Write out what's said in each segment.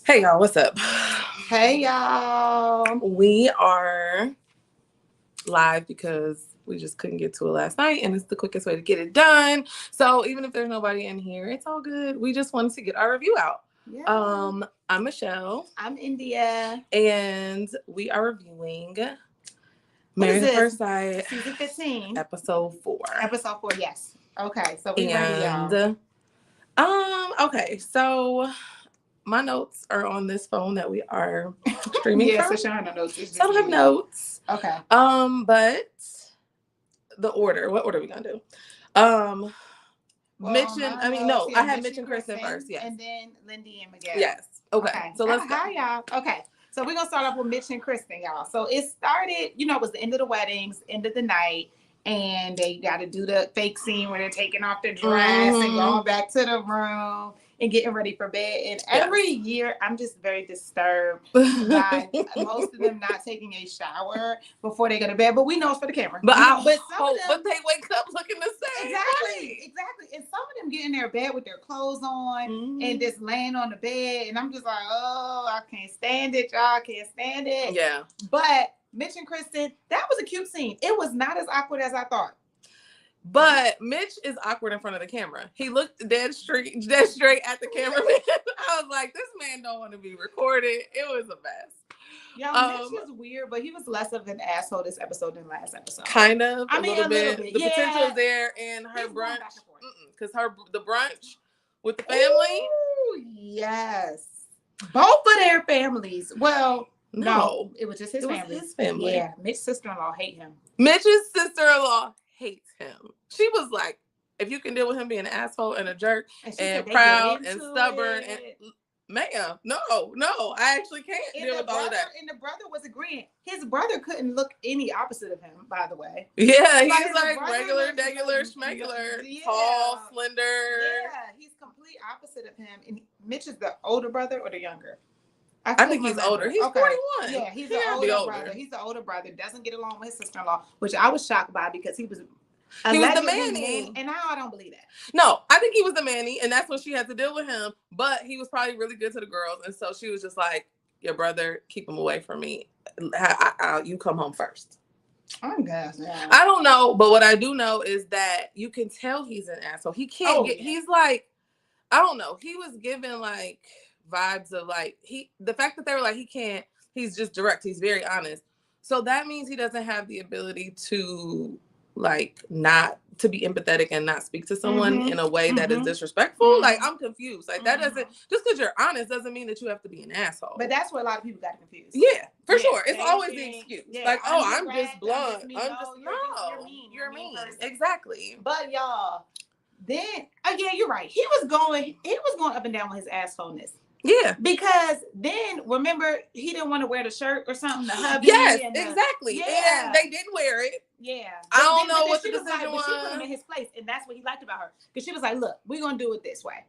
Hey y'all, what's up? Hey y'all. We are live because we just couldn't get to it last night and it's the quickest way to get it done. So even if there's nobody in here, it's all good. We just wanted to get our review out. Yeah. I'm Michelle. I'm India. And we are reviewing What Married is at this? First Sight, Season 15. episode 4. Episode 4, yes. Okay, so we ready, y'all. Okay, so my notes are on this phone that we are streaming from. So she don't have no notes. So I don't have notes. Okay. But the order. What order are we gonna do? Mitch and I had Mitch and Kristin first. Yes. And then Lindy and Miguel. Yes. Okay. So let's go. Hi, y'all. Okay. So we're gonna start off with Mitch and Kristin, y'all. So it started, it was the end of the weddings, end of the night, and they got to do the fake scene where they're taking off their dress and going back to the room and getting ready for bed. And every year, I'm just very disturbed by most of them not taking a shower before they go to bed. But we know it's for the camera. But but they wake up looking the same. Exactly. And some of them get in their bed with their clothes on and just laying on the bed. And I'm just like, oh, I can't stand it, y'all. I can't stand it. Yeah. But Mitch and Kristin, that was a cute scene. It was not as awkward as I thought. But Mitch is awkward in front of the camera. He looked dead straight at the cameraman. I was like, this man don't want to be recorded. It was a mess. Yeah, Mitch was weird, but he was less of an asshole this episode than last episode. Kind of. A little bit. The potential is there, and her brunch. Because the brunch with the family. Ooh, yes. Both of their families. Well, no, it was just his family. His family. Yeah, Mitch's sister-in-law hate him. Mitch's sister-in-law hates him. She was like, if you can deal with him being an asshole and a jerk and proud and stubborn and ma'am, no, I actually can't deal with all of that. And the brother was agreeing. His brother couldn't look any opposite of him, by the way. Yeah, he's like regular, schmegular, tall, slender. Yeah, he's complete opposite of him. And Mitch is the older brother or the younger? I think he's older. He's 41. Yeah, he's an older brother. He's the older brother. Doesn't get along with his sister-in-law, which I was shocked by because he was the Manny. And now I don't believe that. No, I think he was the Manny, and that's when she had to deal with him. But he was probably really good to the girls, and so she was just like, "Your brother, keep him away from me. You come home first." I guess. Yeah. I don't know, but what I do know is that you can tell he's an asshole. He can't He's like, I don't know. He was given like vibes of like the fact that they were like he's just direct, he's very honest, so that means he doesn't have the ability to like not to be empathetic and not speak to someone in a way that is disrespectful. Like I'm confused. Like that doesn't, just because you're honest doesn't mean that you have to be an asshole. But that's where a lot of people got confused. Yeah, for sure. It's always the excuse. Like, I'm just blunt. You're mean. Exactly. But y'all, then again, you're right. He was going up and down with his assholeness. Yeah. Because then remember he didn't want to wear the shirt or something. The hubby. Yes, exactly. Yeah. And they didn't wear it. Yeah. I don't know what the decision was. But she put him in his place, and that's what he liked about her. Because she was like, "Look, we're gonna do it this way.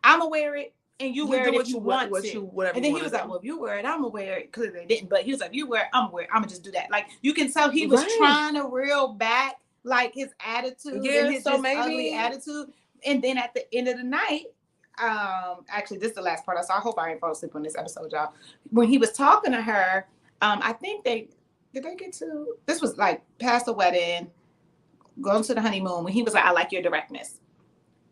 I'm gonna wear it, and you wear it if you want to." And then he was like, "Well, if you wear it, I'm gonna wear it." Clearly they didn't, but he was like, "You wear it, I'm gonna wear it. I'm gonna just do that." Like you can tell he was trying to reel back like his attitude and his ugly attitude. And then at the end of the night. Actually, this is the last part. So I hope I ain't fall asleep on this episode, y'all. When he was talking to her, I think did they get to this was like past the wedding, going to the honeymoon when he was like, I like your directness.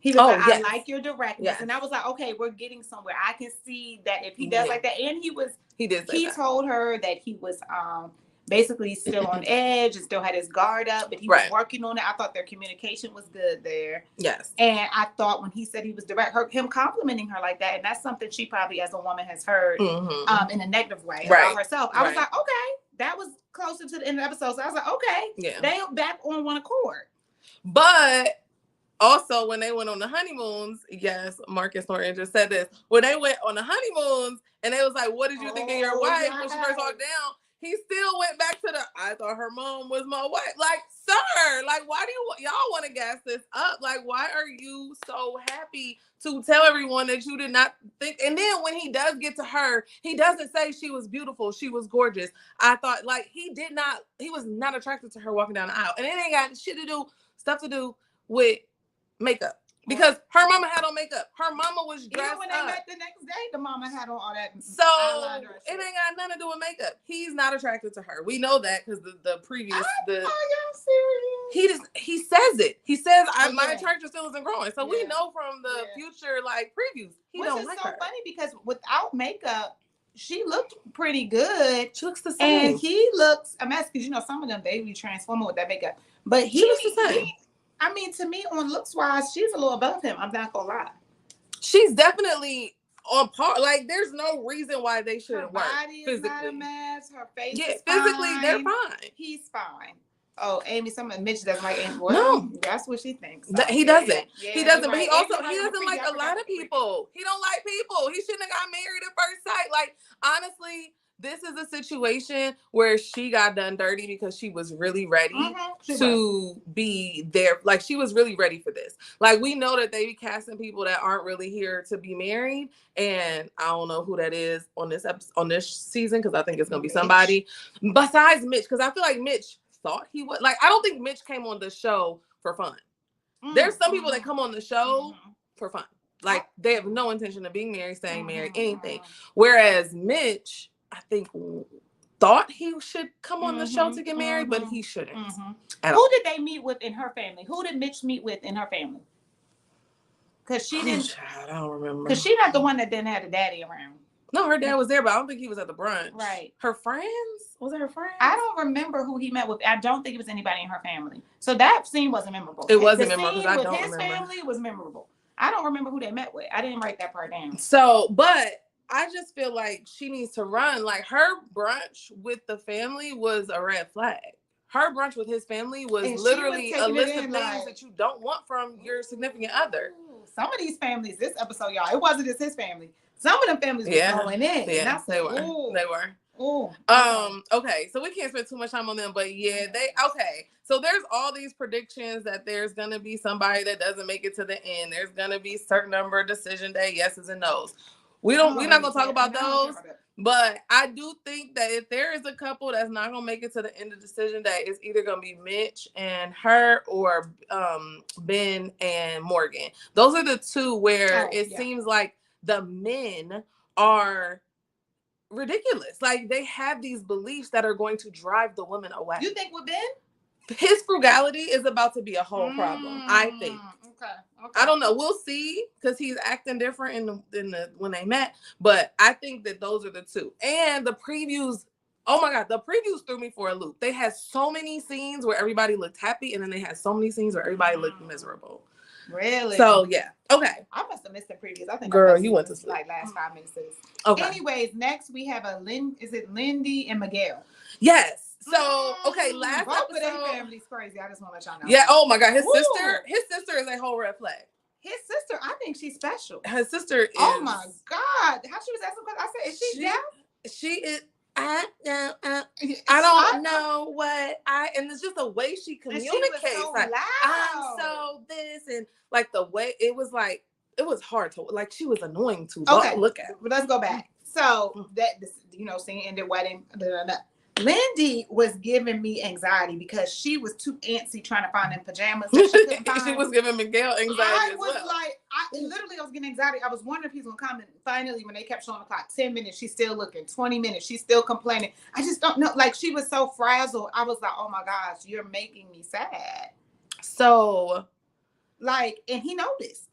He was I like your directness. Yes. And I was like, okay, we're getting somewhere. I can see that if he does like that. And he told her that he was basically still on edge and still had his guard up, but he was working on it. I thought their communication was good there. Yes. And I thought when he said he was direct, him complimenting her like that, and that's something she probably as a woman has heard in a negative way about herself. I was like, okay, that was closer to the end of the episode. So I was like, okay, they back on one accord. But also when they went on the honeymoons, yes, Marcus Norton just said this. When they went on the honeymoons and they was like, what did you think of your wife when she first walked down? He still went back to I thought her mom was my wife. Like, sir, like, why do y'all want to gas this up? Like, why are you so happy to tell everyone that you did not think? And then when he does get to her, he doesn't say she was beautiful. She was gorgeous. I thought, like, he was not attracted to her walking down the aisle. And it ain't got stuff to do with makeup. Because her mama had on makeup. Her mama was dressed even when they met the next day, the mama had on all that. So it ain't got nothing to do with makeup. He's not attracted to her. We know that because the previous Are y'all serious? He says it. He says my attraction still isn't growing. So we know from the future like previews he don't like her. Which is so funny because without makeup, she looked pretty good. She looks the same. And he looks a mess because some of them they be transforming with that makeup. But he looks the same. I mean, to me, on looks wise, she's a little above him. I'm not gonna lie. She's definitely on par. Like, there's no reason why they shouldn't work physically. Is not a mess. Her face is physically fine. They're fine. He's fine. Oh, Amy, Mitch doesn't like Amy. Well, no, that's what she thinks. So. He doesn't. He doesn't. But he doesn't like a lot of people. He don't like people. He shouldn't have got married at first sight. Like, honestly. This is a situation where she got done dirty because she was really ready to be there. Like, she was really ready for this. Like, we know that they be casting people that aren't really here to be married. And I don't know who that is on this episode, on this season, because I think it's going to be somebody besides Mitch. Because I feel like Mitch thought he would. Like, I don't think Mitch came on the show for fun. There's some people that come on the show for fun. Like, they have no intention of being married, staying married, anything. Whereas Mitch... I think thought he should come on the show to get married, but he shouldn't. Who did they meet with in her family? Who did Mitch meet with in her family? Because she didn't. I don't remember. Because she's not the one that didn't have the daddy around. No, her dad was there, but I don't think he was at the brunch. Right. Her friends? Was it her friends? I don't remember who he met with. I don't think it was anybody in her family. So that scene wasn't memorable. It wasn't memorable because I don't remember. His family was memorable. I don't remember who they met with. I didn't write that part down. So, but. I just feel like she needs to run. Like, her brunch with the family was a red flag. Her brunch with his family was literally a list of things that you don't want from your significant other. Some of these families, this episode, y'all, it wasn't just his family. Some of them families were going in. Yeah, they were. They were. Okay, so we can't spend too much time on them, but so there's all these predictions that there's gonna be somebody that doesn't make it to the end. There's gonna be a certain number of decision day yeses and nos. We're not gonna talk about those, but I do think that if there is a couple that's not gonna make it to the end of decision day, it's either gonna be Mitch and her or Ben and Morgan. Those are the two where it seems like the men are ridiculous. Like, they have these beliefs that are going to drive the women away. You think with Ben? His frugality is about to be a whole problem, I think. Okay. I don't know. We'll see, because he's acting different in the when they met. But I think that those are the two. And the previews, oh my God, the previews threw me for a loop. They had so many scenes where everybody looked happy, and then they had so many scenes where everybody looked miserable. Really? So yeah. Okay. I must have missed the previews. I think girl, you went to sleep. Like last 5 minutes of this. Okay. Anyways, next we have is it Lindy and Miguel? Yes. So, okay, last both episode. Of their family's crazy. I just want to let y'all know. Yeah, oh my God. His sister is a whole red flag. His sister, I think she's special. Her sister is. Oh my God. How she was asking questions. I said, is she deaf? She is. I don't know and it's just the way she communicates. She was so like, loud. I'm so this, and like the way it was hard to, like, she was annoying to look at. But let's go back. So that, scene ended, wedding, Lindy was giving me anxiety because she was too antsy trying to find them pajamas. She was giving Miguel anxiety I was getting anxiety. I was wondering if he's going to come, and finally, when they kept showing the clock, 10 minutes, she's still looking, 20 minutes, she's still complaining. I just don't know. Like, she was so frazzled. I was like, oh my gosh, you're making me sad. So, like, and he noticed.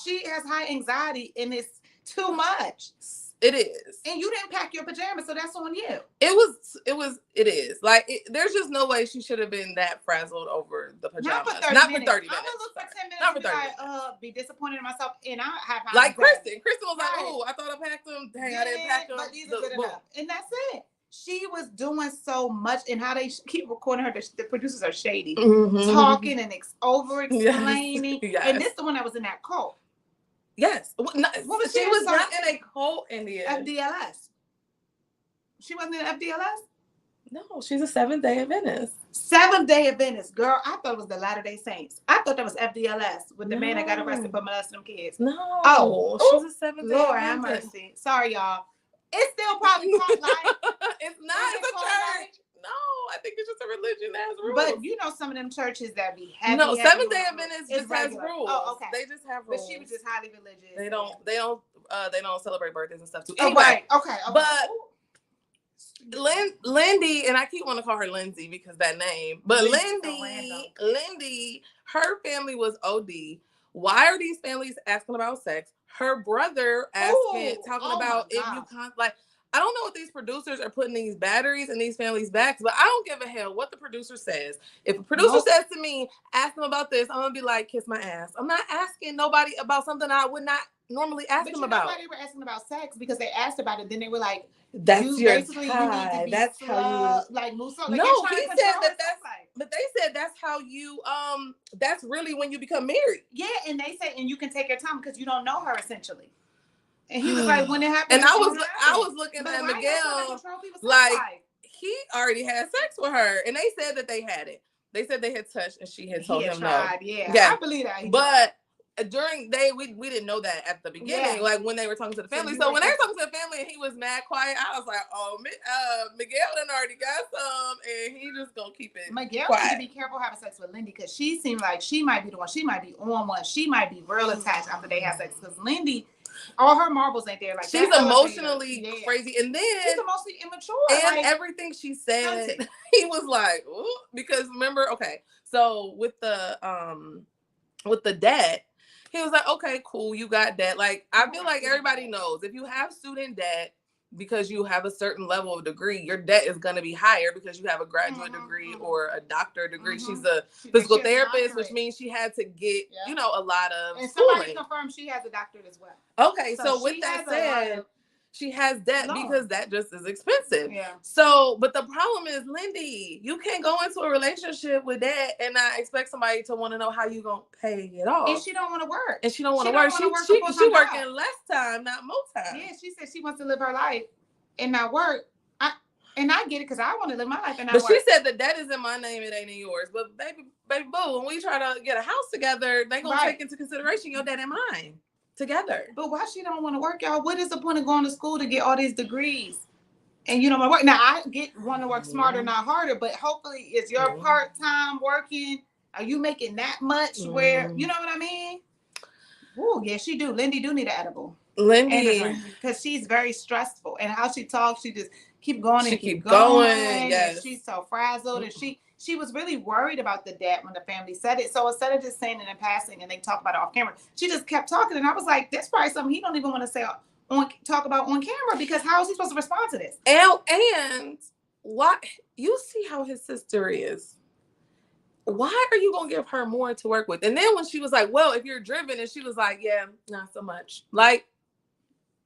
She has high anxiety, and it's too much. It is. And you didn't pack your pajamas, so that's on you. It is. Like, there's just no way she should have been that frazzled over the pajamas. Not for 30 minutes. I'm going to look for 10 minutes Not for 30 minutes. Be disappointed in myself. And I have like Kristin. Kristin was like, oh, I thought I packed them. Dang, I didn't pack them. But these are good enough. And that's it. She was doing so much, and how they keep recording her. The producers are shady. Talking and over-explaining. Yes. And this is the one that was in that cult. Yes. She was not in a cult, India. FDLS. She wasn't in FDLS? No, she's a Seventh-day Adventist. Seventh-day Adventist. Girl, I thought it was the Latter-day Saints. I thought that was FDLS with the man that got arrested for molesting them kids. No. Oh, she's a Seventh-day Adventist. Lord have mercy. Sorry, y'all. It's still probably cult like. It's not. It's a church. no, I think it's just a religion that has rules. But you know, some of them churches that be heavy. No, Seventh-day Adventists just has rules. Oh, okay. They just have rules. But she was just highly religious. They don't celebrate birthdays and stuff too. Anyway, right. Okay. But Lindy, and I keep wanting to call her Lindsay because that name, but Lindy, her family was OD. Why are these families asking about sex? Her brother talking about if you like. I don't know what these producers are putting these batteries in these families' backs, but I don't give a hell what the producer says. If a producer says to me, ask them about this, I'm going to be like, kiss my ass. I'm not asking nobody about something I would not normally ask them about. But they were asking about sex because they asked about it. Then they were like, that's your tie. That's how you like move so. No, he said that's like. But they said that's how you that's really when you become married. Yeah, and they say and you can take your time because you don't know her essentially. And he was like, when it happened, and I was looking at Miguel like he already had sex with her, and they said that they had it. They said they had touched, and she had told him no. Yeah, I believe that. But during we didn't know that at the beginning, like when they were talking to the family. So when they were talking to the family and he was mad quiet, I was like, oh, Miguel done already got some, and he just gonna keep it. Miguel needs to be careful having sex with Lindy because she seemed like she might be the one. She might be on one. She might be real attached after they have sex because Lindy. All her marbles ain't there. Like she's emotionally crazy, and then she's emotionally immature. And like, everything she said, he was like, ooh, because remember, okay, so with the debt, he was like, okay, cool, you got debt. Like I feel like everybody knows if you have student debt because you have a certain level of degree, your debt is going to be higher because you have a graduate degree or a doctor degree. She's a physical therapist, which means she had to get, a lot of and somebody confirmed she has a doctorate as well. Okay, so with that said, she has debt because that just is expensive. Yeah. So, but the problem is, Lindy, you can't go into a relationship with that and not expect somebody to want to know how you gonna pay it off. And she don't want to work. And she don't want to work. She working less time, not more time. Yeah, she said she wants to live her life and not work. I get it because I want to live my life and not work. But she said the debt is in my name, it ain't in yours. But baby boo, when we try to get a house together, they gonna take into consideration your debt and mine. Together. But why she don't want to work, y'all? What is the point of going to school to get all these degrees? And you don't want to work. Now I want to work smarter, not harder, but hopefully is your part-time working? Are you making that much where you know what I mean? Oh, yeah, she do. Lindy do need an edible. Lindy. Because she's very stressful. And how she talks, she just keep going and keep going. Yes. And she's so frazzled and she was really worried about the debt when the family said it. So instead of just saying it in passing and they talk about it off camera, she just kept talking. And I was like, that's probably something he don't even want to say talk about on camera because how is he supposed to respond to this? And what you see how his sister is. Why are you gonna give her more to work with? And then when she was like, well, if you're driven, and she was like, yeah, not so much. Like,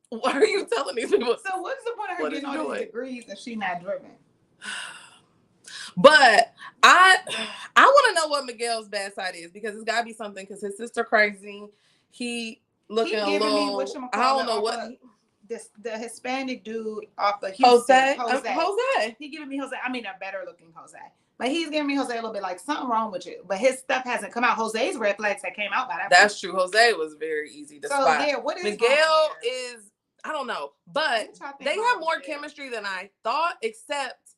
why are you telling these people? So what's the point of her getting all these degrees if she's not driven? But I want to know what Miguel's bad side is because it's got to be something because his sister crazy. He looking a little. I don't know what. The Hispanic dude off of Houston. Jose. He giving me Jose. I mean, a better looking Jose. But he's giving me Jose a little bit like something wrong with you. But his stuff hasn't come out. Jose's red flags that came out by that. That's true. Jose was very easy to spot. Yeah, what is Miguel is, I don't know. But they have more chemistry than I thought, except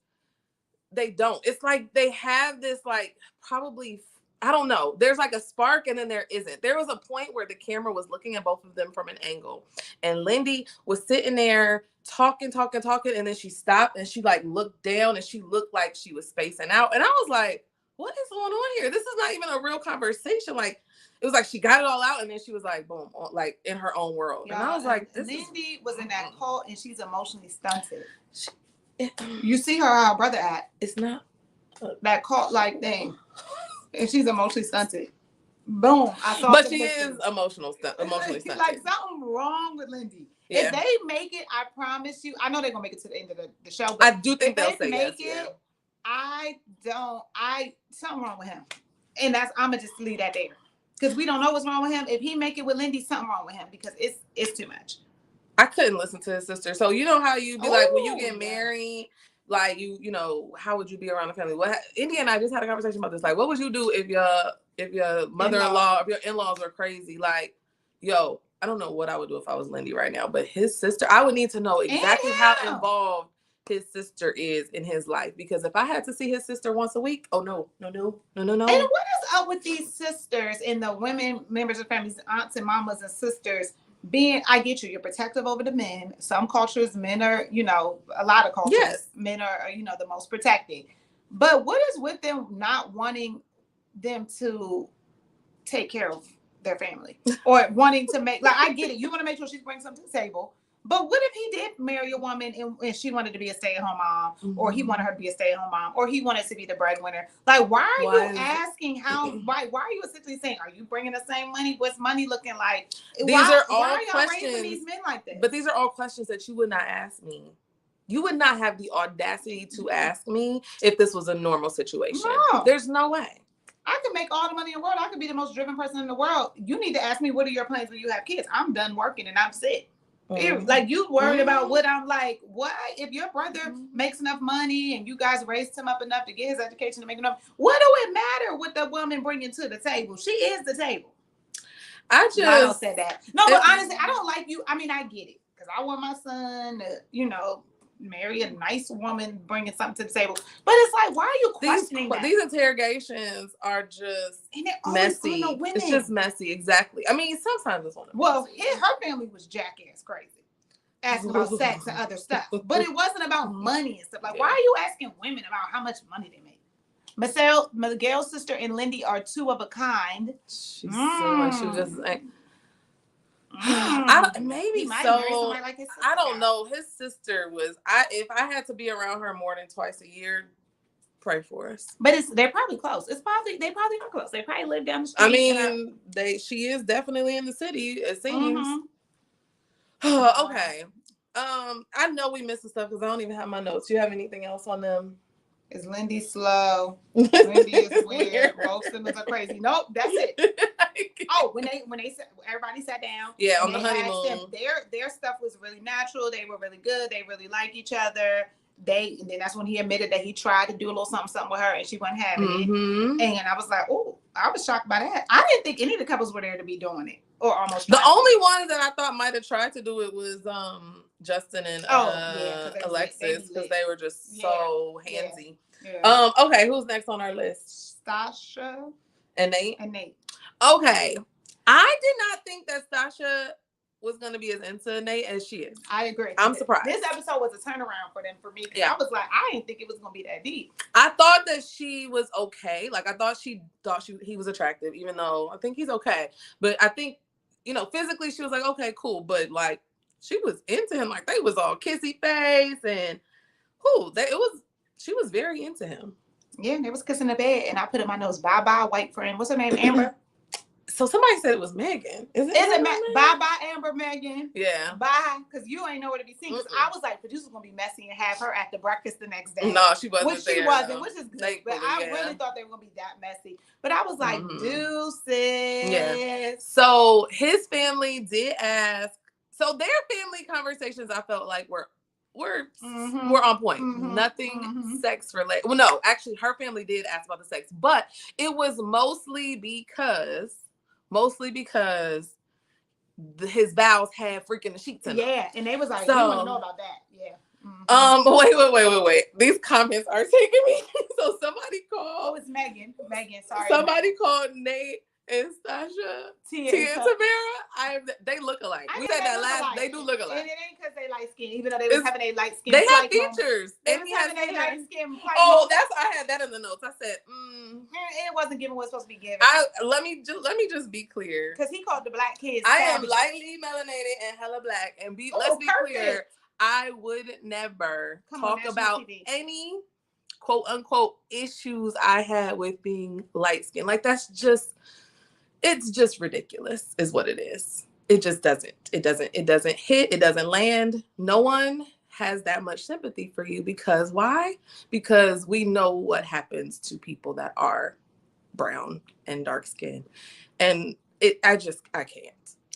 they don't. It's like they have this like probably, I don't know. There's like a spark and then there isn't. There was a point where the camera was looking at both of them from an angle. And Lindy was sitting there talking. And then she stopped and she like looked down and she looked like she was spacing out. And I was like, what is going on here? This is not even a real conversation. Like, it was like she got it all out and then she was like, boom, like in her own world. And I was like, Lindy was in that cult and she's emotionally stunted. You see how her brother at. It's not that cult like thing. And she's emotionally stunted. Boom. But she is emotionally stunted. Like something wrong with Lindy. Yeah. If they make it, I promise you, I know they're gonna make it to the end of the show. But I do think they'll say make it. Something wrong with him. And I'm gonna just leave that there. Because we don't know what's wrong with him. If he make it with Lindy, something wrong with him because it's too much. I couldn't listen to his sister. So you know how you be like when you get married, like you know, how would you be around the family? India and I just had a conversation about this. Like, what would you do if your mother-in-law, if your in-laws were crazy? Like, yo, I don't know what I would do if I was Lindy right now, but his sister, I would need to know exactly how involved his sister is in his life. Because if I had to see his sister once a week, oh no. And what is up with these sisters and the women, members of families, aunts and mamas and sisters being, I get you're protective over the men. Some cultures, men are, a lot of cultures, men are, the most protected. But what is with them not wanting them to take care of their family or wanting to make, I get it. You want to make sure she's bringing something to the table. But what if he did marry a woman and she wanted to be a stay-at-home mom, or he wanted her to be a stay-at-home mom, or he wanted to be the breadwinner? Why are you asking why are you essentially saying, are you bringing the same money? What's money looking like? Why are questions, raising these men like this? But these are all questions that you would not ask me. You would not have the audacity to ask me if this was a normal situation. No. There's no way. I could make all the money in the world. I could be the most driven person in the world. You need to ask me, what are your plans when you have kids? I'm done working and I'm sick. Mm-hmm. You worried about what I'm like, what if your brother makes enough money and you guys raised him up enough to get his education to make enough? What do it matter what the woman bringing to the table? She is the table. I don't say that. No, but honestly, I don't like you. I mean, I get it because I want my son to, marry a nice woman bringing something to the table. But it's why are you questioning that? These interrogations are just messy. It's just messy. Exactly. I mean, sometimes it's on the her family was jackass crazy. Asking about sex and other stuff. But it wasn't about money and stuff. Why are you asking women about how much money they make? Miguel's sister and Lindy are two of a kind. She's so she was just I don't know. His sister was. If I had to be around her more than twice a year, pray for us. But they're probably close. They probably are close. They probably live down the street. I mean, she is definitely in the city. It seems. Okay. I know we missed some stuff because I don't even have my notes. You have anything else on them? Is Lindy slow? Lindy is weird. Both siblings are crazy. Nope, that's it. When they everybody sat down. Yeah, on the honeymoon. Their stuff was really natural. They were really good. They really like each other. And then that's when he admitted that he tried to do a little something with her and she wasn't having it. And I was like, I was shocked by that. I didn't think any of the couples were there to be doing it or almost. The only one that I thought might have tried to do it was Justin and Alexis because they were just so handsy. Yeah. Okay, who's next on our list? Stacia and Nate. Okay, I did not think that Stacia was going to be as into Nate as she is. I agree. I'm surprised. This episode was a turnaround for them for me. Yeah. I was like, I didn't think it was going to be that deep. I thought that she was okay. I thought he was attractive, even though I think he's okay. But I think, physically she was like, okay, cool. But she was into him. They was all kissy face and she was very into him. Yeah, they was kissing the bed and I put in my notes, bye-bye, white friend. What's her name? Amber? So somebody said it was Megan. Is it bye-bye, Amber, Megan? Yeah. Bye, because you ain't nowhere to be seen. Because I was like, producer's going to be messy and have her at the breakfast the next day. No, she wasn't Which is good. But I really thought they were going to be that messy. But I was like, deuces. Yeah. So his family did ask. So their family conversations, I felt like were on point. Nothing sex related. Well, no, actually her family did ask about the sex, but it was mostly because his vows had freaking the sheets in them. Yeah, and they was like, we want to know about that. Yeah. Wait. These comments are taking me. So somebody called. Oh, it's Megan. Sorry. Somebody called Nate and Stacia, Tia and Tamara. They look alike. We said that last. They do look alike. And it ain't because they light skin, even though they was having a light skin. They have features. They was having a light skin. I had that in the notes. I said, it wasn't given what's supposed to be given. Let me just be clear. Because he called the black kids. I am lightly melanated and hella black. And let's be clear. I would never talk about any quote unquote issues I had with being light skinned. It's just ridiculous is what it is. It just doesn't hit. It doesn't land. No one has that much sympathy for you because why? Because we know what happens to people that are brown and dark skinned. And I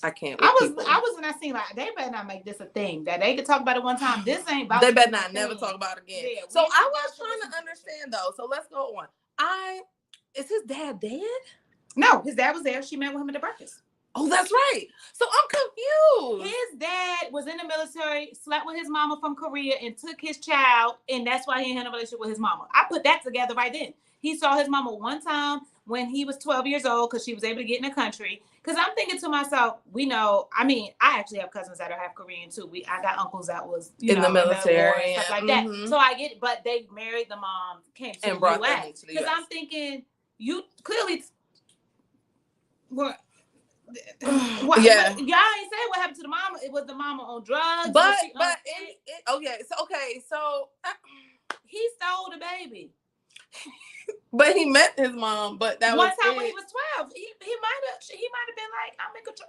can't. I was when I seen they better not make this a thing that they could talk about it one time. This ain't about. They better not never talk about it again. Yeah, so I was trying to understand though. So let's go on. Is his dad dead? No, his dad was there. She met with him at the breakfast. Oh, that's right. So I'm confused. His dad was in the military, slept with his mama from Korea, and took his child, and that's why he didn't have a relationship with his mama. I put that together right then. He saw his mama one time when he was 12 years old because she was able to get in the country. Because I'm thinking to myself, I actually have cousins that are half Korean too. I got uncles that was in the military and stuff like that. So I get it, but they married the mom, came to the US. Because I'm thinking, you clearly were. Yeah, y'all ain't say what happened to the mama. It was the mama on drugs, so he stole the baby. But he met his mom. But that one time when he was 12, he might have been like, I'm in control.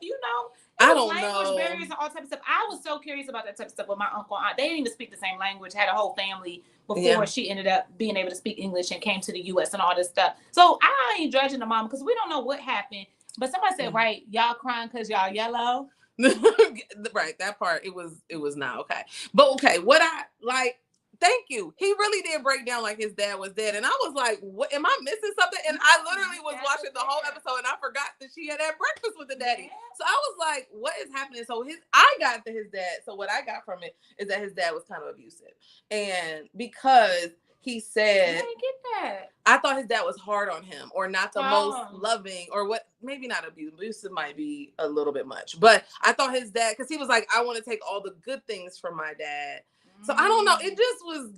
I don't language know. barriers and all types of stuff. I was so curious about that type of stuff with my uncle and aunt. They didn't even speak the same language. Had a whole family before she ended up being able to speak English and came to the U.S. and all this stuff. So I ain't judging the mom because we don't know what happened. But somebody said, right, y'all crying because y'all yellow. Right, that part, it was not okay. But okay, what I like, thank you. He really did break down like his dad was dead. And I was like, what, am I missing something? And I literally was watching the whole episode and I forgot that she had breakfast with the daddy. Yeah. So I was like, what is happening? So I got to his dad. So what I got from it is that his dad was kind of abusive. And because he said, I didn't get that. I thought his dad was hard on him or not the most loving or what, maybe not abusive might be a little bit much, but I thought his dad, because he was like, I want to take all the good things from my dad. So I don't know. It just was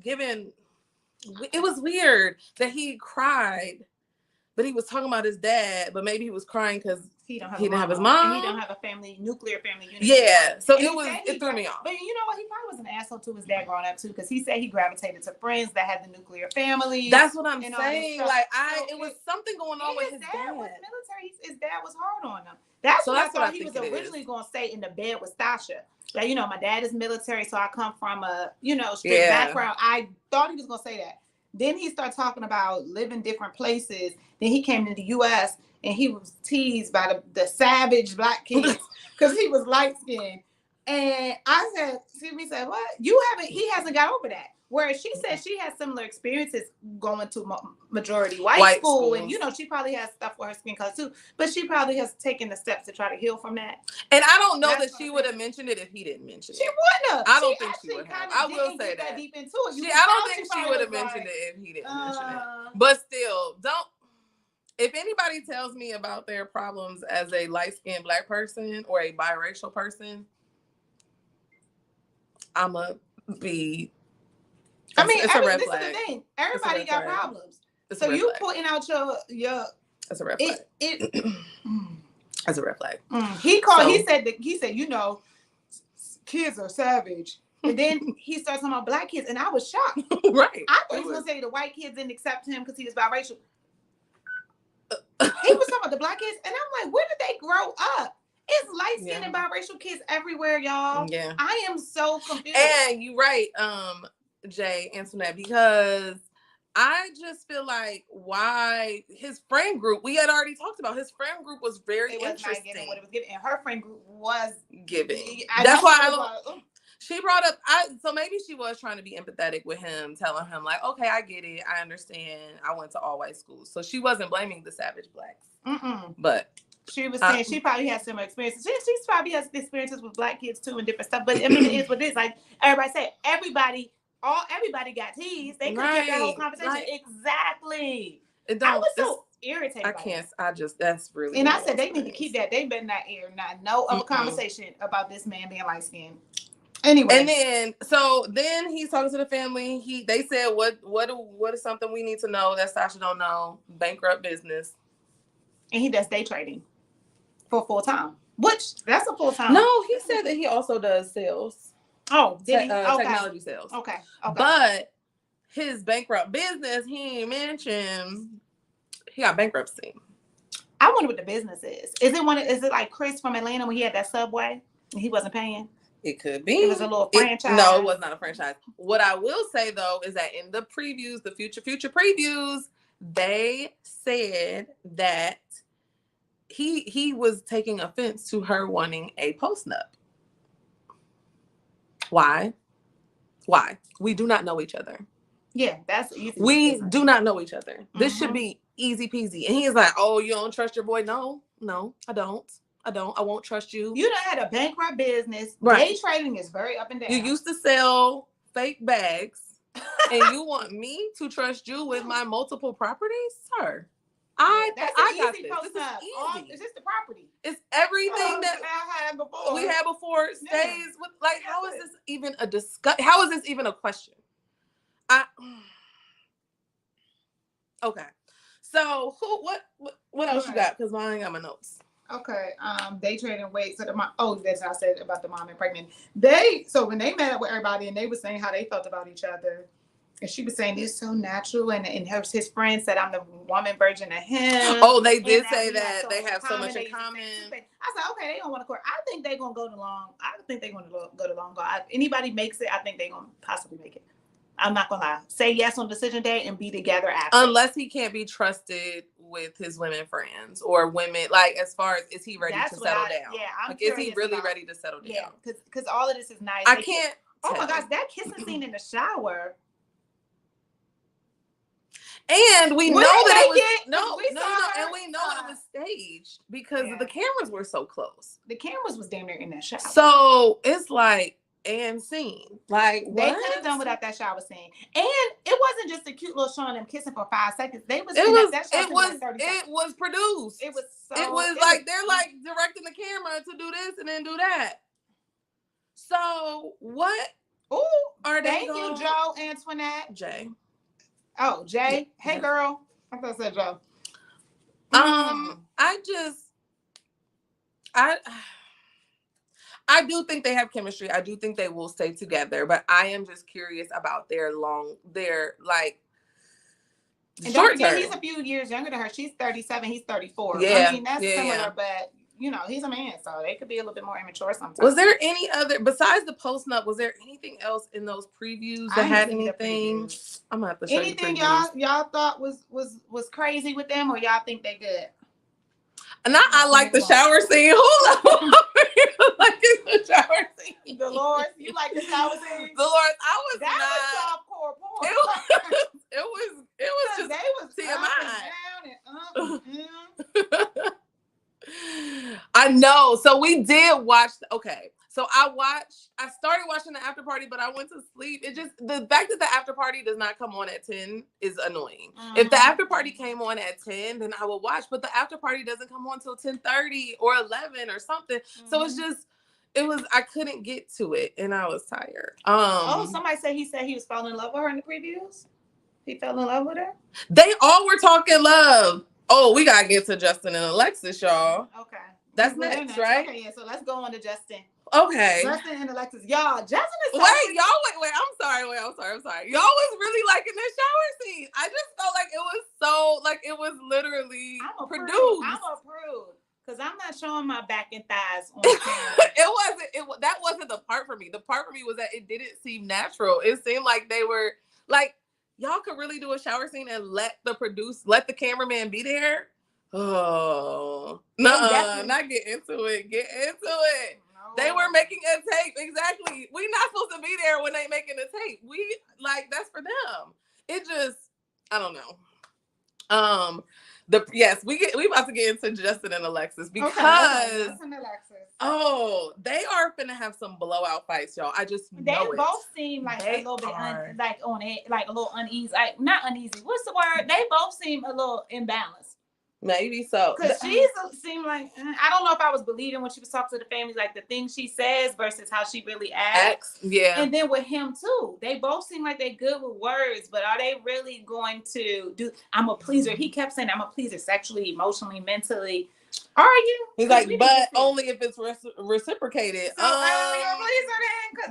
it was weird that he cried, but he was talking about his dad, but maybe he was crying because he didn't have his mom. And he don't have a nuclear family unit. Yeah. So it threw me off. But you know what? He probably was an asshole to his dad growing up too, because he said he gravitated to friends that had the nuclear family. That's what I'm saying. Like it was something going on with his dad. Was military. His dad was hard on him. That's what I thought he was originally going to say in the bed with Stacia. Like, my dad is military, so I come from a, strict background. I thought he was going to say that. Then he started talking about living different places. Then he came to the U.S. and he was teased by the savage black kids because he was light skinned. And I said, said, what? He hasn't got over that. Whereas she said she has similar experiences going to majority white school. And, she probably has stuff with her skin color too. But she probably has taken the steps to try to heal from that. And I don't know that she would have mentioned it if he didn't mention it. She wouldn't have. I don't think she would have. I will say that. Deep into it. I don't think she would have mentioned it if he didn't mention it. But still, if anybody tells me about their problems as a light-skinned black person or a biracial person, I'ma be... it's a red flag. This is the thing. Everybody got problems. So you putting out your That's a red flag. That's a red flag. He said, kids are savage. And then he started talking about black kids, and I was shocked. Right. I thought he was gonna say the white kids didn't accept him because he was biracial. He was talking about the black kids, and I'm like, where did they grow up? It's light-skinned and biracial kids everywhere, y'all. Yeah. I am so confused. And you're right, Jay, Antoinette, because I just feel like why his friend group, we had already talked about, his friend group was very interesting. Not giving what it was giving, and her friend group was giving. That's why she brought up, so maybe she was trying to be empathetic with him, telling him like, okay, I get it. I understand. I went to all white schools. So she wasn't blaming the savage blacks. But she was saying she probably has similar experiences. She probably has experiences with black kids too and different stuff. But I mean, it is what it is. Like everybody said, everybody got teased. They could have that whole conversation. Like, exactly. I was so irritated. That's really. And I said they need to keep that. They better not air no other conversation about this man being light skinned. Anyway, and then he's talking to the family. They said what is something we need to know that Stacia don't know? Bankrupt business. And he does day trading for full time. Which that's a full time. No, he said that he also does sales. Oh, did he? Technology sales. Okay. But his bankrupt business, he ain't mentioned. He got bankruptcy. I wonder what the business is. Is it like Chris from Atlanta when he had that Subway and he wasn't paying? It could be. It was a little franchise. No, it was not a franchise. What I will say though is that in the previews, the future previews, they said that he was taking offense to her wanting a post-nup. Why? We do not know each other. Yeah, that's easy. We do not know each other. This should be easy peasy. And he's like, oh, you don't trust your boy? No, I don't. I don't. I won't trust you. You done had a bankrupt business. Right. Day trading is very up and down. You used to sell fake bags, and you want me to trust you with my multiple properties, sir? I got this. This is easy. It's just the property. It's everything that we had before stays with. Like, how is this even a discussion? How is this even a question? Okay. So what else you got? Because I ain't got my notes. Okay. Day trading weight. So that's what I said about the mom and pregnant. So when they met up with everybody and they were saying how they felt about each other, and she was saying it's so natural, and his friend said I'm the woman version of him. Oh, they did say that they have so much in common. I said, okay, they don't want to court. I think they're gonna go to long. I think they're gonna go to long. If anybody makes it, I think they're gonna possibly make it. I'm not gonna lie. Say yes on decision day and be together after. Unless he can't be trusted with his women friends or women, like as far as is he ready to settle down? Yeah, like is he really ready to settle down? Yeah, because all of this is nice. I can't. Oh my gosh, that kissing scene in the shower. And we know that it was and we know it was staged because the cameras were so close. The cameras was damn near in that shower. So it's like and scene. Like they could have done without that shower scene. And it wasn't just a cute little showing them kissing for 5 seconds. It was produced. It was like they're like directing the camera to do this and then do that. So what are they? Thank you, Joe Antoinette. Jay. Oh, Jay. Yeah. Hey girl. I thought I said Joe. I do think they have chemistry. I do think they will stay together, but I am just curious about their short term. He's a few years younger than her. She's 37. He's 34. Yeah. I mean, that's similar, but he's a man, so they could be a little bit more immature sometimes. Was there any other, besides the post-nup, was there anything else in those previews that had anything? I'm gonna have to show anything y'all thought was crazy with them, or y'all think they good? And I like the shower scene. Who like the shower scene? Dolores, you like the shower scene? Dolores, I was that not. Was softcore porn. It was just TMI. I know. So we did watch. Okay. So I started watching the after party, but I went to sleep. It just, the fact that the after party does not come on at 10 is annoying. Mm-hmm. If the after party came on at 10, then I would watch, but the after party doesn't come on till 10:30 or 11 or something. Mm-hmm. So I couldn't get to it and I was tired. Somebody said he was falling in love with her in the previews. He fell in love with her? They all were talking love. Oh, we gotta get to Justin and Alexis, y'all. Okay. That's next, right? Okay, yeah, so let's go on to Justin. Okay. Justin and Alexis. Y'all, Justin is wait. I'm sorry. Y'all was really liking this shower scene. I just felt like it was so, like, it was literally produced. I'm approved. Because I'm not showing my back and thighs on camera. That wasn't the part for me. The part for me was that it didn't seem natural. It seemed like they were, like, y'all could really do a shower scene and let the cameraman be there. Oh, no, not get into it. Get into it. No. They were making a tape. Exactly. We not supposed to be there when they making a tape. We that's for them. It just, I don't know. We about to get into Justin and Alexis because they are finna have some blowout fights, y'all. I just know they both seem like a little bit on it, like a little uneasy. Like not uneasy. What's the word? They both seem a little imbalanced. Maybe so. Because she seemed like, I don't know if I was believing when she was talking to the family, like the things she says versus how she really acts. Yeah. And then with him too, they both seem like they're good with words, but are they really going to do? I'm a pleaser. He kept saying, I'm a pleaser sexually, emotionally, mentally. Are you? He's like, but only if it's reciprocated. So,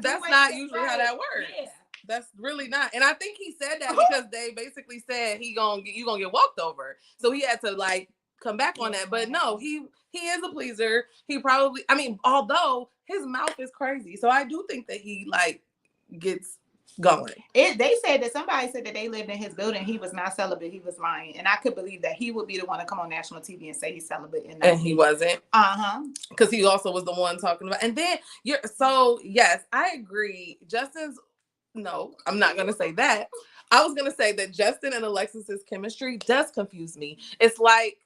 that's not usually how that works. Yeah. That's really not. And I think he said that because they basically said you gonna get walked over. So he had to come back on that. But no, he is a pleaser. He probably, although his mouth is crazy. So I do think that he gets going. They said that somebody said that they lived in his building. He was not celibate. He was lying. And I could believe that he would be the one to come on national TV and say he's celibate. And he wasn't. Because he also was the one talking about. And then yes, I agree. No, I'm not going to say that. I was going to say that Justin and Alexis's chemistry does confuse me. It's like,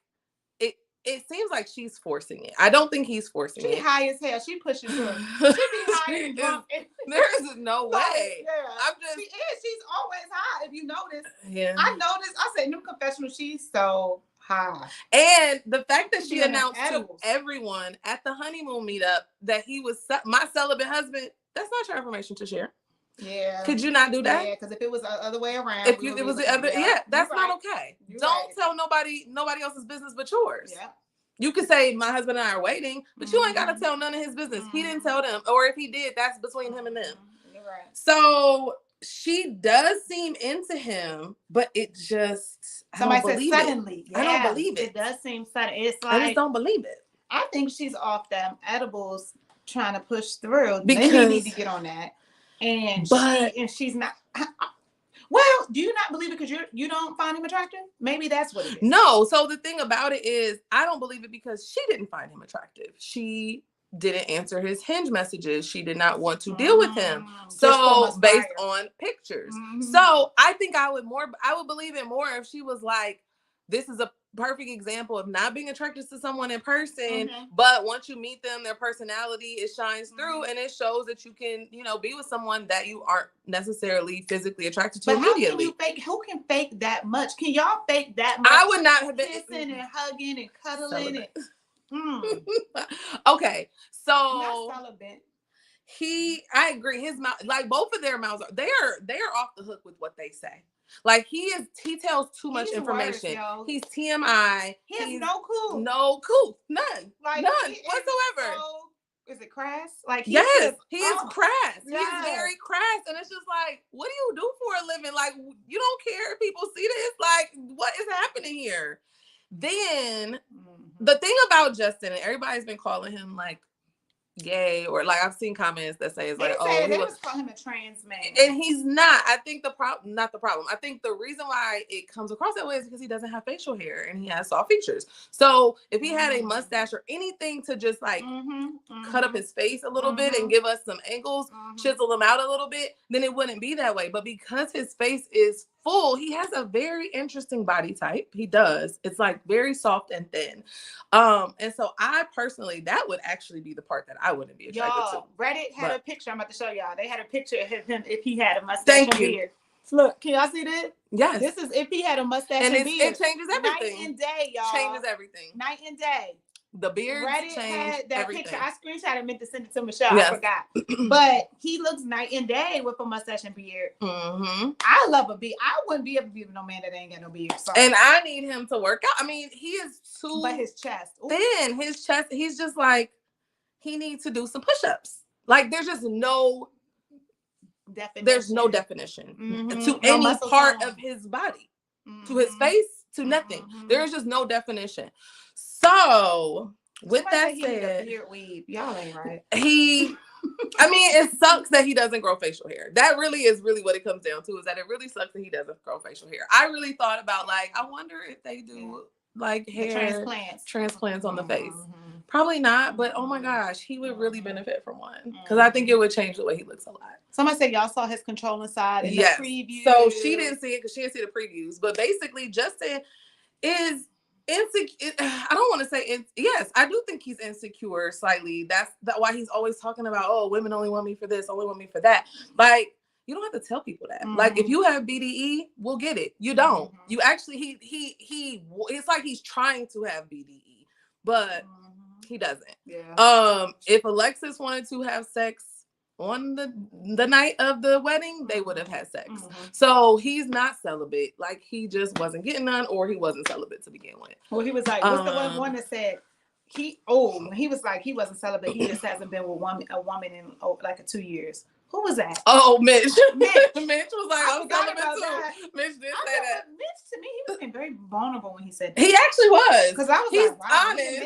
it seems like she's forcing it. I don't think he's forcing it. She's high as hell. She pushing through. She be high and drunk. There's no way. Yeah. She is. She's always high. If you notice. Yeah. I noticed. I said, new confessional. She's so high. And the fact that she announced to everyone at the honeymoon meetup that he was my celibate husband, that's not your information to share. Yeah. Could you not do that? Yeah, because if it was the other way around. If it was the other, that's not okay. Don't tell nobody else's business but yours. Yeah. You could say my husband and I are waiting, but you ain't got to tell none of his business. He didn't tell them, or if he did, that's between him and them. You're right. So she does seem into him, but it just somebody said suddenly. Yeah, I don't believe it. It does seem sudden. It's like I just don't believe it. I think she's off them edibles trying to push through. Because they need to get on that. And she's not. Well, do you not believe it because you don't find him attractive? Maybe that's what it is. No. So the thing about it is, I don't believe it because she didn't find him attractive. She didn't answer his Hinge messages. She did not want to deal with him. So based on pictures. So I think I would believe it more if she was like, this is a perfect example of not being attracted to someone in person, but once you meet them, their personality, it shines through and it shows that you can, be with someone that you aren't necessarily physically attracted to immediately. Who can fake that much? Can y'all fake that much? I would not have been kissing and hugging and cuddling. Okay, so not celibate. I agree. His mouth, like both of their mouths, they are off the hook with what they say. Like he tells too much information. He's TMI. He has no cool. No cool. None. Like none whatsoever. Is it crass? Like he is crass. Yes. He's very crass. And it's just like, what do you do for a living? Like, you don't care if people see this? Like, what is happening here? Then the thing about Justin, and everybody's been calling him like gay, or like I've seen comments that say it's like, they was calling him a trans man, and he's not. I think not the problem. I think the reason why it comes across that way is because he doesn't have facial hair and he has soft features. So if he had a mustache or anything to just like cut up his face a little bit and give us some angles, chisel him out a little bit, then it wouldn't be that way. But because his face is full, he has a very interesting body type. He does. It's like very soft and thin. And so I personally, that would actually be the part that I wouldn't be attracted to. Reddit had a picture. I'm about to show y'all. They had a picture of him if he had a mustache and beard. Look, can y'all see this? Yes. This is if he had a mustache and beard. It changes everything. Night and day, y'all. Changes everything. Night and day. The beard had that everything. Picture. I screenshot and meant to send it to Michelle. Yes. I forgot. But he looks night and day with a mustache and beard. I love a beard. I wouldn't be able to be with no man that ain't got no beard. Sorry. And I need him to work out. I mean, he is too but his chest. thin. His chest, he's just like, he needs to do some push-ups. Like there's just no definition. There's no definition to any part of his body. To his face, to nothing. There's just no definition. So, with that said, y'all ain't right. It sucks that he doesn't grow facial hair. That really is what it comes down to, is that it really sucks that he doesn't grow facial hair. I really thought about like, I wonder if they do like hair transplants on the face. Probably not, but oh my gosh, he would really benefit from one because I think it would change the way he looks a lot. Somebody said y'all saw his controlling side in the preview. So she didn't see it because she didn't see the previews, but basically Justin is insecure. I don't want to say yes, I do think he's insecure slightly. That's why he's always talking about, oh, women only want me for this, only want me for that. Like, you don't have to tell people that. Like, if you have BDE, we'll get it. You don't. You actually, he it's like he's trying to have BDE, but he doesn't. If Alexis wanted to have sex on the night of the wedding, they would have had sex. So he's not celibate. Like, he just wasn't getting none, or he wasn't celibate to begin with. Well, he was like, what's the one that said he was like, he wasn't celibate. He just hasn't been with a woman in like 2 years. Who was that? Oh, Mitch. Mitch was like, I'm celibate too. That. Mitch did say that. Mitch, to me, he was being very vulnerable when he said that. He actually was. Because I was he's like, wow, honest.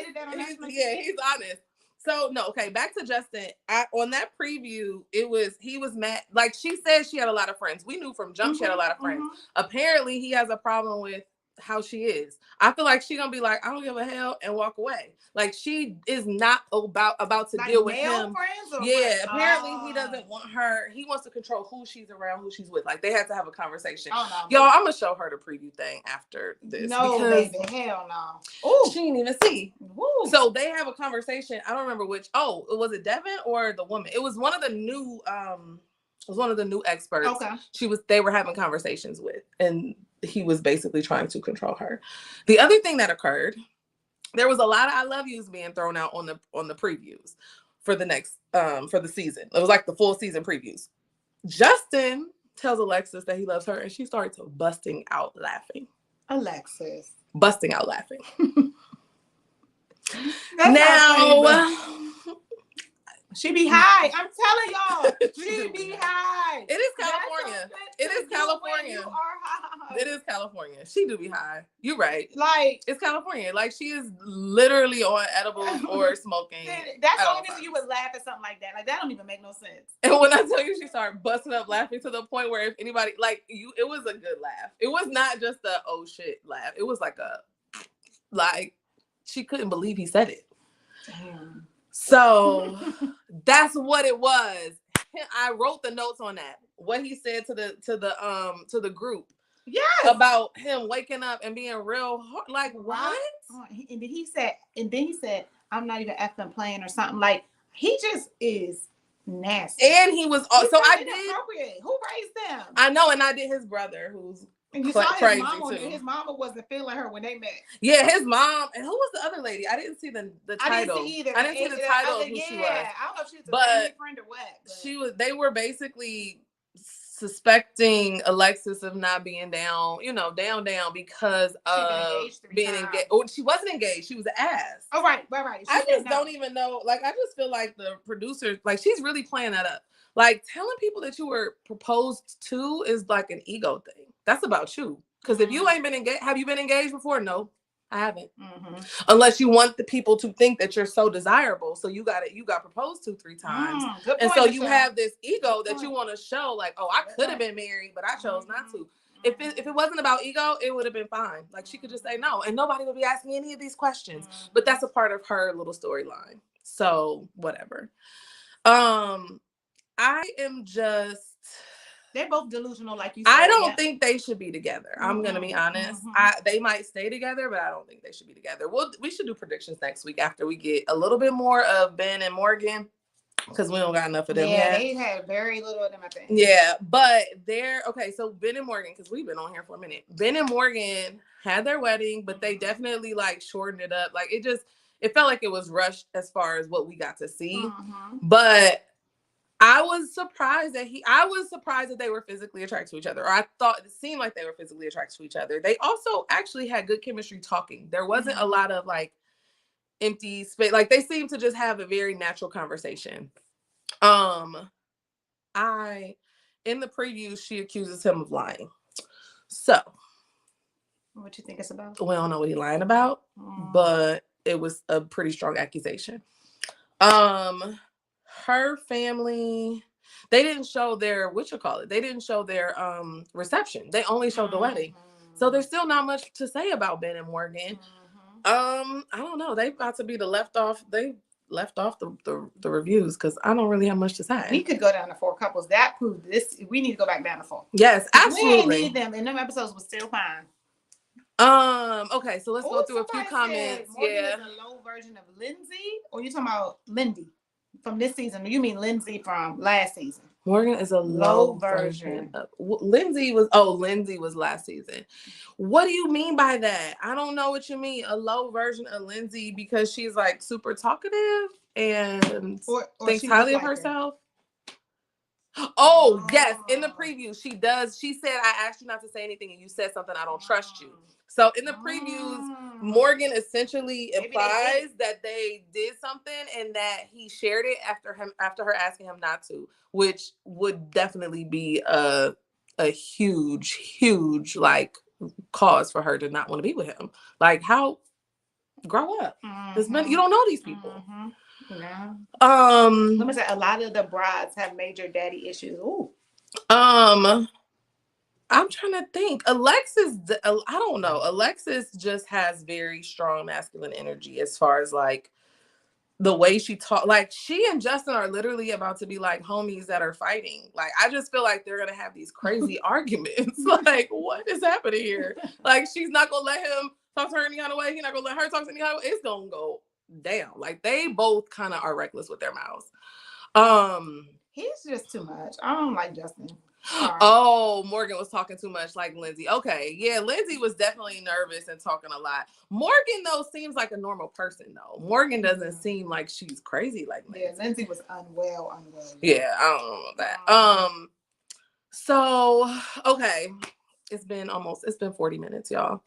He's honest. So no, okay, back to Justin. On that preview, he was mad. Like she said, she had a lot of friends. We knew from jump she had a lot of friends. Apparently, he has a problem with how she is. I feel like she gonna be like, I don't give a hell, and walk away. Like, she is not about to like deal with him. Yeah, apparently he doesn't want her. He wants to control who she's around, who she's with. Like, they had to have a conversation. Oh, no, y'all, I'm gonna show her the preview thing after this. No, baby, hell no. Ooh. She didn't even see. Ooh. So they have a conversation. I don't remember which. Oh, was it Devin or the woman? It was one of the new. It was one of the new experts. Okay. They were having conversations with, and he was basically trying to control her. The other thing that occurred, there was a lot of I love yous being thrown out on the previews for the next for the season. It was like the full season previews. Justin tells Alexis that he loves her, and she started busting out laughing. Alexis. Busting out laughing. Now she be high. I'm telling y'all. She be high. It is California. It is California. You are high. It is California. She do be high. You're right. Like, it's California. Like, she is literally on edibles or smoking. That's the only reason you would laugh at something like that. Like, that don't even make no sense. And when I tell you, she started busting up laughing to the point where if anybody, like, it was a good laugh. It was not just a oh shit laugh. It was like she couldn't believe he said it. Damn. So that's what it was. I wrote the notes on that. What he said to the group. Yes. About him waking up and being real hard. Like, what? And then he said, I'm not even effing playing or something. Like, he just is nasty. And he was so I did. Who raised them? I know, and I did his brother, who's and you saw his mama, too. His mama wasn't feeling her when they met. Yeah, his mom. And who was the other lady? I didn't see the title. I didn't see either. I didn't see the title of who she was. I don't know if she was a family friend or what. But. She was. They were basically suspecting Alexis of not being down because of being engaged. Oh, she wasn't engaged. She was an ass. Oh, right. I just don't even know. Like, I just feel like the producer, like, she's really playing that up. Like, telling people that you were proposed to is like an ego thing. That's about you. Because if you ain't been engaged, have you been engaged before? No, I haven't. Mm-hmm. Unless you want the people to think that you're so desirable. So you got proposed to 3 times. And so you have this ego that you want to show, like, oh, I could have been married, but I chose not to. If it wasn't about ego, it would have been fine. Like, she could just say no, and nobody would be asking any of these questions. But that's a part of her little storyline. So whatever. I am just. They're both delusional, like you said. I don't think they should be together. I'm gonna be honest. They might stay together, but I don't think they should be together. We should do predictions next week after we get a little bit more of Ben and Morgan, because we don't got enough of them yet. They had very little of them, I think. Yeah, but they're okay. So Ben and Morgan, because we've been on here for a minute. Ben and Morgan had their wedding, but they definitely like shortened it up. Like, it felt like it was rushed as far as what we got to see. But I was surprised that they were physically attracted to each other. Or I thought it seemed like they were physically attracted to each other. They also actually had good chemistry talking. There wasn't a lot of like empty space. Like, they seemed to just have a very natural conversation. In the preview, she accuses him of lying. So what you think it's about? We don't know what he's lying about, but it was a pretty strong accusation. Her family, they didn't show their they didn't show their reception. They only showed the wedding. So there's still not much to say about Ben and Morgan. I don't know. They about to be left off the reviews, because I don't really have much to say. We could go down to 4 couples. That proved this. We need to go back down to 4. Yes, absolutely. We didn't need them, and them episodes was still fine. Okay, so let's go through a few comments. Morgan is a low version of Lindsay, or you talking about Lindy? From this season, you mean Lindsay from last season? Morgan is a low version of Lindsay was last season. What do you mean by that? I don't know what you mean. A low version of Lindsay because she's like super talkative and or thinks highly of herself. Oh, yes. In the preview, she does. She said, I asked you not to say anything and you said something. I don't trust you. So in the previews, Morgan essentially implies that they did something and that he shared it after her asking him not to, which would definitely be a huge like cause for her to not want to be with him. Like, how grow up. You don't know these people. Yeah. Let me say, a lot of the brides have major daddy issues. Ooh. I'm trying to think. Alexis, I don't know. Alexis just has very strong masculine energy as far as like the way she talk. Like she and Justin are literally about to be like homies that are fighting. Like I just feel like they're gonna have these crazy arguments. Like what is happening here? Like she's not gonna let him talk to her any kind of way. He's not gonna let her talk to any kind of way. It's gonna go down. Like they both kind of are reckless with their mouths. He's just too much. I don't like Justin. Oh, Morgan was talking too much like Lindsay. Okay. Yeah, Lindsay was definitely nervous and talking a lot. Morgan, though, seems like a normal person, though. Morgan doesn't seem like she's crazy like Lindsay. Yeah, Lindsay was unwell. Yeah, I don't know about that. So, okay. It's been 40 minutes, y'all.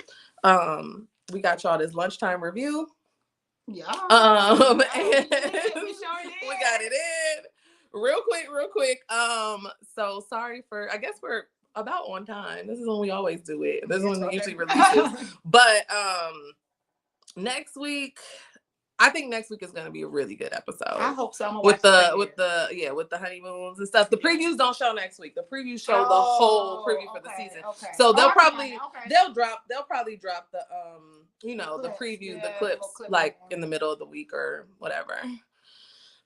We got y'all this lunchtime review. Yeah. And we sure did. We got it in. Real quick. So sorry for, I guess we're about on time. This is when we always do it. This is when we usually release it. But next week, I think next week is going to be a really good episode. I hope so. With the honeymoons and stuff. The previews don't show next week. The previews show the whole preview for the season. Okay. So they'll probably drop the the preview, the clips like in the middle of the week or whatever.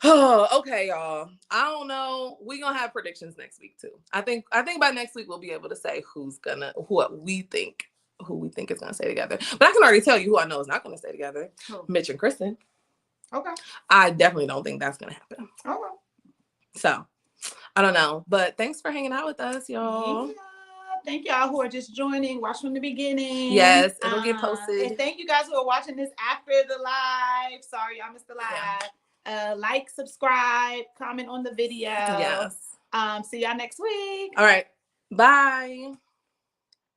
Oh, okay, y'all. I don't know. We're gonna have predictions next week too. I think by next week we'll be able to say who we think is gonna stay together. But I can already tell you who I know is not gonna stay together. Mitch and Kristin. Okay. I definitely don't think that's gonna happen. Okay. So I don't know. But thanks for hanging out with us, y'all. Yeah. Thank y'all who are just joining. Watch from the beginning. Yes, it'll get posted. And thank you guys who are watching this after the live. Sorry, y'all missed the live. Yeah. Like, subscribe, comment on the video. Yes. See y'all next week. All right. Bye.